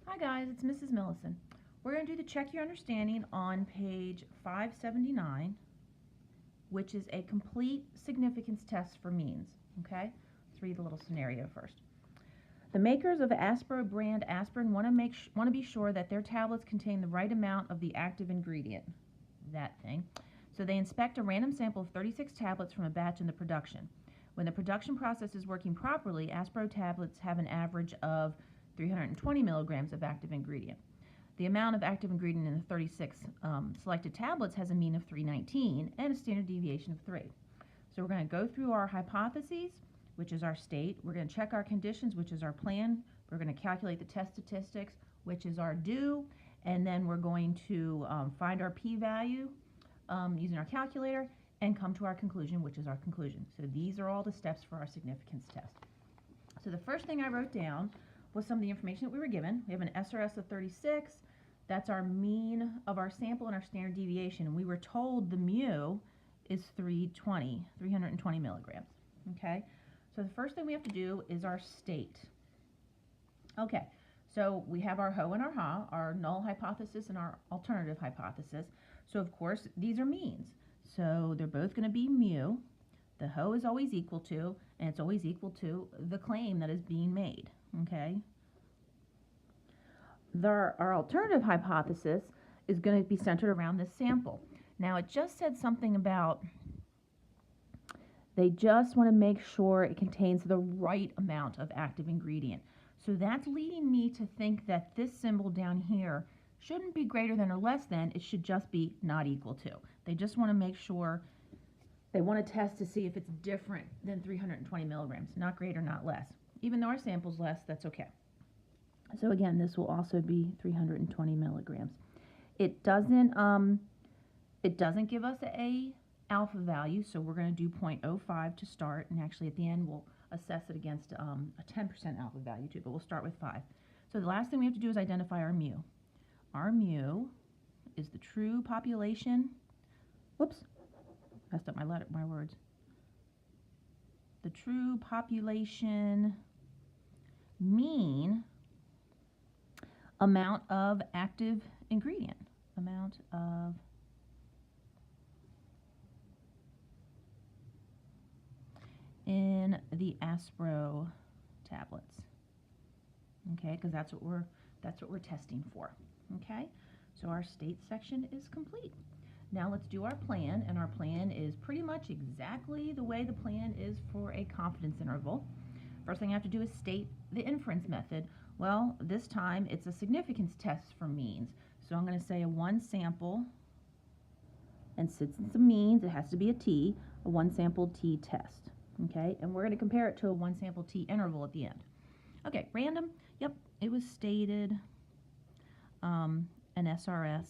Hi guys, it's Mrs. Millison. We're going to do the Check Your Understanding on page 579, which is a complete significance test for means. Okay, let's read the little scenario first. The makers of Aspro brand aspirin want to be sure that their tablets contain the right amount of the active ingredient, that thing. So they inspect a random sample of 36 tablets from a batch in the production. When the production process is working properly, Aspro tablets have an average of 320 milligrams of active ingredient. The amount of active ingredient in the 36 selected tablets has a mean of 319 and a standard deviation of 3. So we're going to go through our hypotheses, which is our state. We're going to check our conditions, which is our plan. We're going to calculate the test statistics, which is our do. And then we're going to find our p-value using our calculator and come to our conclusion, which is our conclusion. So these are all the steps for our significance test. So the first thing I wrote down was some of the information that we were given. We have an SRS of 36. That's our mean of our sample and our standard deviation. We were told the mu is 320 milligrams. Okay, so the first thing we have to do is our state. Okay, so we have our ho and our ha, our null hypothesis and our alternative hypothesis. So of course these are means. So they're both going to be mu. The ho is always equal to, and it's always equal to the claim that is being made. Okay. Our alternative hypothesis is going to be centered around this sample. Now it just said something about they just want to make sure it contains the right amount of active ingredient. So that's leading me to think that this symbol down here shouldn't be greater than or less than, it should just be not equal to. They just want to make sure, they want to test to see if it's different than 320 milligrams, not greater, not less. Even though our sample's less, that's okay. So again, this will also be 320 milligrams. It doesn't give us a alpha value, so we're going to do 0.05 to start, and actually at the end we'll assess it against a 10% alpha value too, but we'll start with 5. So the last thing we have to do is identify our mu. Our mu is the true population, whoops, messed up my words. The true population mean amount of active ingredient. Amount of in the Aspro tablets. Okay, because that's what we're testing for. Okay, so our state section is complete. Now let's do our plan, and our plan is pretty much exactly the way the plan is for a confidence interval. First thing I have to do is state the inference method. Well, this time it's a significance test for means. So I'm going to say a one sample, and since it's a means, it has to be a t, a one sample t test. Okay, and we're going to compare it to a one sample t interval at the end. Okay, random, yep, it was stated an SRS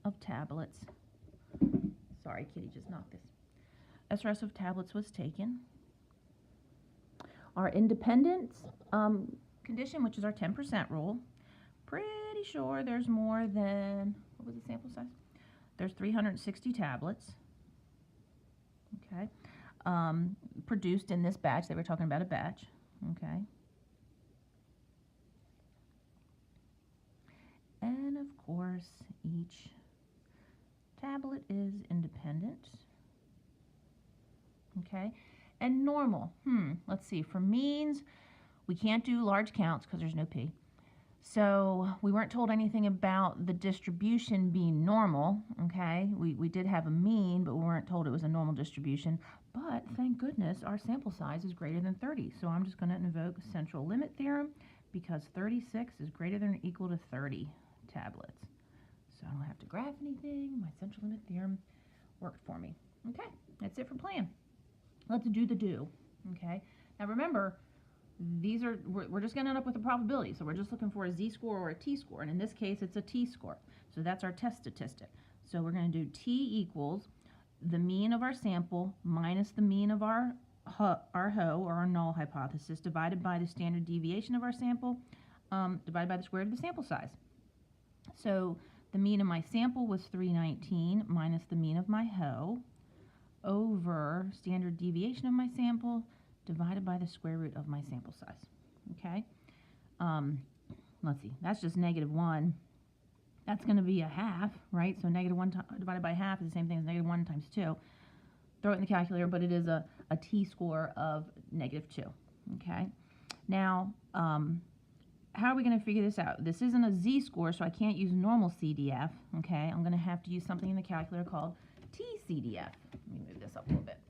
of tablets. Sorry, kitty just knocked this. SRS of tablets was taken. Our independence condition, which is our 10% rule, pretty sure there's more than, what was the sample size? There's 360 tablets, okay, produced in this batch. They were talking about a batch, okay. And of course, each tablet is independent, okay. And normal, let's see, for means, we can't do large counts because there's no p. So we weren't told anything about the distribution being normal, okay? We did have a mean, but we weren't told it was a normal distribution. But thank goodness our sample size is greater than 30. So I'm just going to invoke central limit theorem because 36 is greater than or equal to 30 tablets. So I don't have to graph anything. My central limit theorem worked for me. Okay, that's it for plan. Let's do the do, okay? Now remember, we're just going to end up with a probability, so we're just looking for a z-score or a t-score, and in this case it's a t-score. So that's our test statistic. So we're going to do t equals the mean of our sample minus the mean of our ho, or our null hypothesis, divided by the standard deviation of our sample, divided by the square root of the sample size. So the mean of my sample was 319 minus the mean of my ho over standard deviation of my sample divided by the square root of my sample size. Okay, let's see, that's just -1. That's going to be a half, right? So -1 divided by half is the same thing as -1 times 2. Throw it in the calculator, but it is a t-score of -2, okay? Now, how are we going to figure this out? This isn't a z-score, so I can't use normal CDF, okay? I'm going to have to use something in the calculator called t-CDF. Let me move this up a little bit.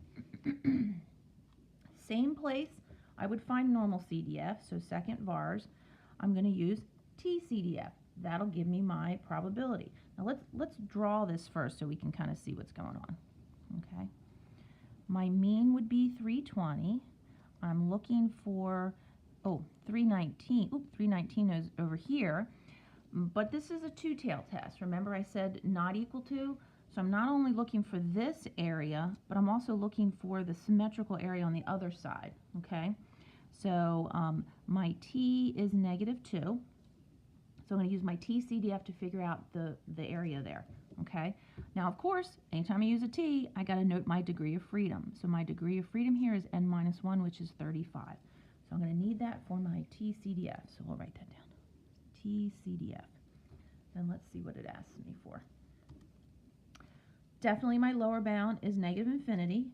Same place I would find normal CDF, so second vars, I'm going to use t-CDF. That'll give me my probability. Now let's draw this first so we can kind of see what's going on, okay? My mean would be 320. I'm looking for, 319. 319 is over here. But this is a two-tailed test. Remember I said not equal to? So I'm not only looking for this area, but I'm also looking for the symmetrical area on the other side, okay? So my t is -2. So I'm going to use my t-CDF to figure out the area there, okay? Now, of course, anytime I use a t, I got to note my degree of freedom. So my degree of freedom here is n-1, which is 35. So I'm going to need that for my t-CDF. So we'll write that down. t-CDF. Then let's see what it asks me for. Definitely my lower bound is -infinity.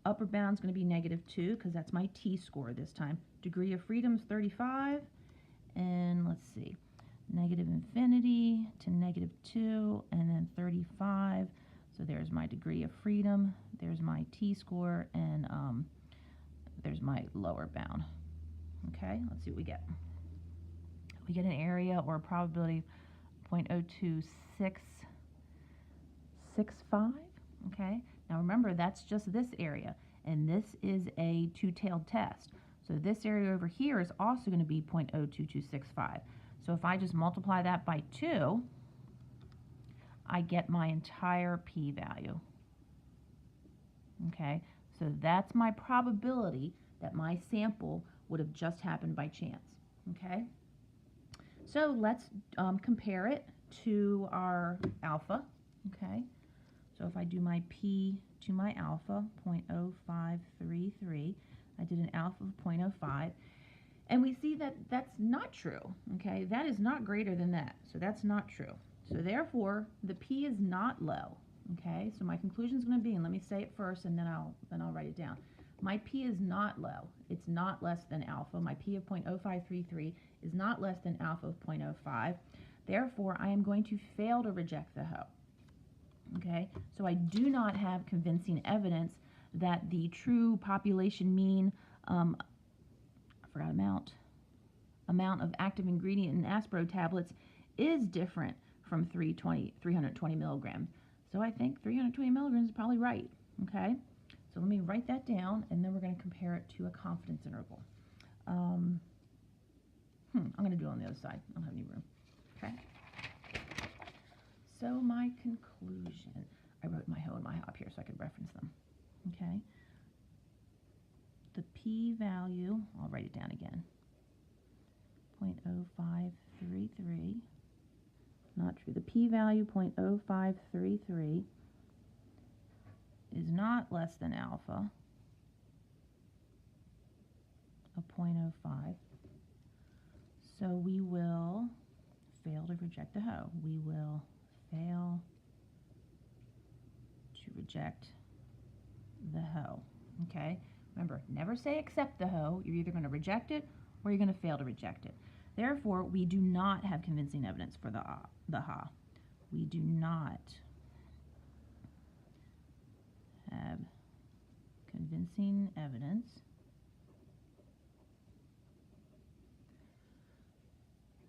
Upper bound is going to be -2 because that's my t-score this time. Degree of freedom is 35. And let's see. -infinity to -2 and then 35. So there's my degree of freedom, there's my t-score, and there's my lower bound. Okay, let's see what we get. We get an area or a probability 0.02665. Okay, now remember that's just this area, and this is a two-tailed test. So this area over here is also going to be 0.02265. So if I just multiply that by 2, I get my entire p-value. Okay, so that's my probability that my sample would have just happened by chance. Okay, so let's compare it to our alpha. Okay, so if I do my p to my alpha, 0.0533, I did an alpha of 0.05. And we see that that's not true, okay? That is not greater than that, so that's not true. So therefore, the p is not low, okay? So my conclusion is going to be, and let me say it first, and then I'll write it down. My p is not low. It's not less than alpha. My p of 0.0533 is not less than alpha of 0.05. Therefore, I am going to fail to reject the hoe, okay? So I do not have convincing evidence that the true population mean amount of active ingredient in Aspro tablets is different from 320 milligrams. So I think 320 milligrams is probably right, okay? So let me write that down, and then we're going to compare it to a confidence interval. I'm going to do it on the other side. I don't have any room, okay? So my conclusion, I wrote my hoe and my hop here so I could reference them, okay? The p-value, I'll write it down again, 0.0533, not true. The p-value, 0.0533, is not less than alpha of 0.05. So we will fail to reject the hoe. We will fail to reject the hoe, okay? Remember, never say accept the hoe. You're either going to reject it or you're going to fail to reject it. Therefore, we do not have convincing evidence for the ha. We do not have convincing evidence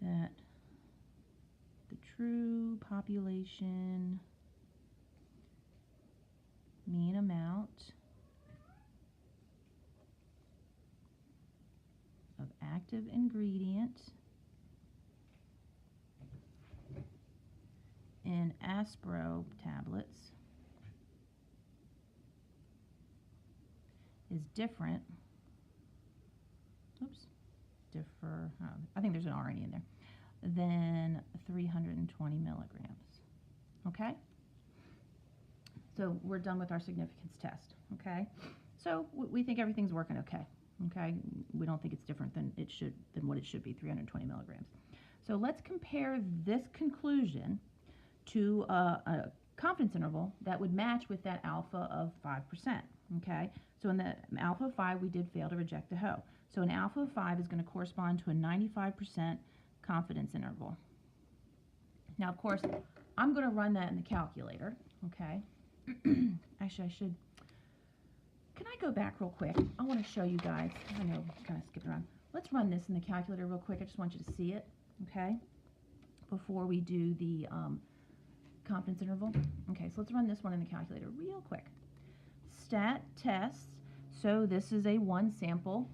that the true population mean amount of active ingredient in Aspro tablets is different. I think there's an R in there. Than 320 milligrams. Okay? So we're done with our significance test. Okay? So we think everything's working okay. Okay, we don't think it's different than what it should be, 320 milligrams. So let's compare this conclusion to a confidence interval that would match with that alpha of 5%. Okay, so in the alpha of 5, we did fail to reject the hoe. So an alpha of 5 is going to correspond to a 95% confidence interval. Now, of course, I'm going to run that in the calculator. Okay, actually, I should. Can I go back real quick? I want to show you guys. I know I kind of skipped around. Let's run this in the calculator real quick. I just want you to see it, okay, before we do the confidence interval. Okay, so let's run this one in the calculator real quick. Stat tests. So this is a one sample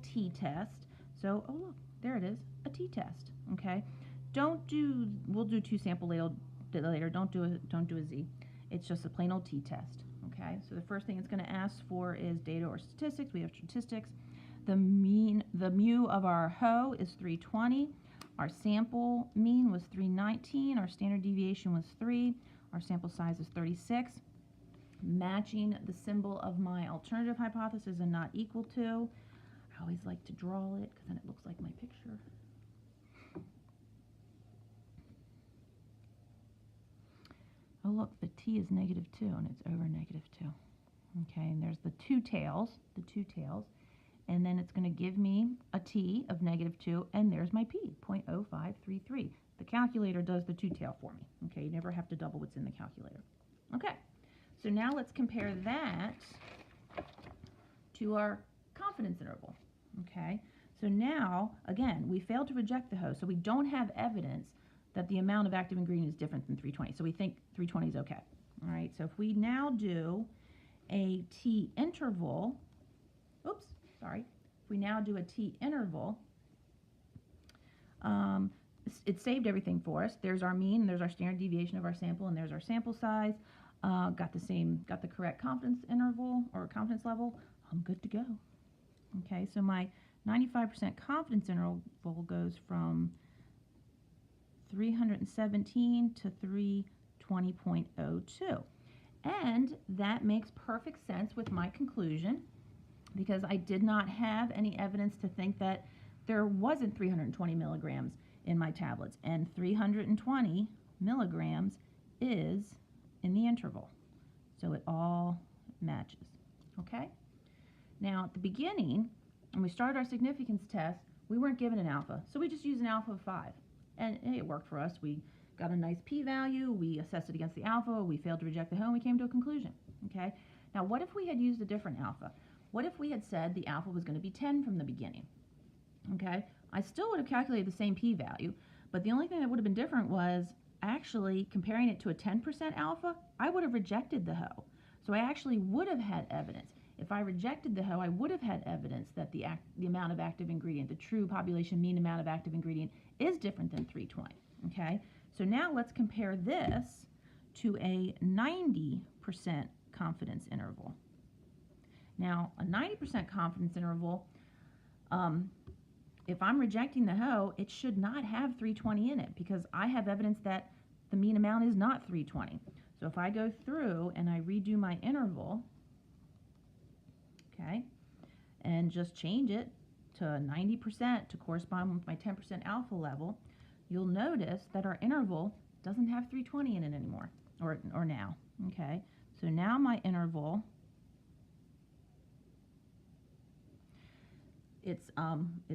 t-test. So, oh look, there it is, a t-test, okay? We'll do two sample later. Don't do a z. It's just a plain old t-test. Okay, so the first thing it's going to ask for is data or statistics. We have statistics. The mu of our hoe is 320. Our sample mean was 319. Our standard deviation was 3. Our sample size is 36. Matching the symbol of my alternative hypothesis and not equal to. I always like to draw it because then it looks like my picture. Oh look, the t is -2 and it's over -2. Okay, and there's the two tails, and then it's going to give me a t of -2, and there's my p, 0.0533. The calculator does the two-tail for me. Okay, you never have to double what's in the calculator. Okay, so now let's compare that to our confidence interval. Okay, so now, again, we failed to reject the hoe, so we don't have evidence that the amount of active ingredient is different than 320. So we think 320 is okay. All right, so if we now do a t interval, if we now do a t interval, it saved everything for us. There's our mean, there's our standard deviation of our sample, and there's our sample size. Got the correct confidence interval or confidence level. I'm good to go. Okay, so my 95% confidence interval goes from 317 to 320.02. And that makes perfect sense with my conclusion because I did not have any evidence to think that there wasn't 320 milligrams in my tablets. And 320 milligrams is in the interval. So it all matches. Okay? Now, at the beginning, when we started our significance test, we weren't given an alpha. So we just used an alpha of 5. And it worked for us. We got a nice p-value, we assessed it against the alpha, we failed to reject the hoe, and we came to a conclusion. Okay? Now, what if we had used a different alpha? What if we had said the alpha was going to be 10 from the beginning? Okay? I still would have calculated the same p-value, but the only thing that would have been different was actually comparing it to a 10% alpha, I would have rejected the hoe. So I actually would have had evidence. If I rejected the hoe, I would have had evidence that the amount of active ingredient, the true population mean amount of active ingredient, is different than 320. Okay? So now let's compare this to a 90% confidence interval. Now, a 90% confidence interval, if I'm rejecting the hoe, it should not have 320 in it because I have evidence that the mean amount is not 320. So if I go through and I redo my interval, okay, and just change it to 90% to correspond with my 10% alpha level, you'll notice that our interval doesn't have 320 in it anymore, or now, okay? So now my interval, it's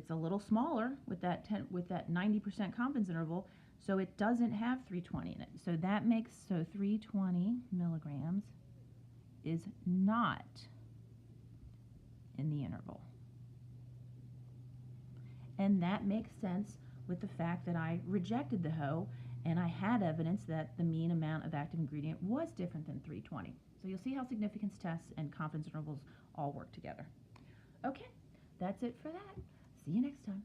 a little smaller with that 90% confidence interval, so it doesn't have 320 in it. So that makes, so 320 milligrams is not in the interval. And that makes sense with the fact that I rejected the hoe and I had evidence that the mean amount of active ingredient was different than 320. So you'll see how significance tests and confidence intervals all work together. Okay, that's it for that. See you next time.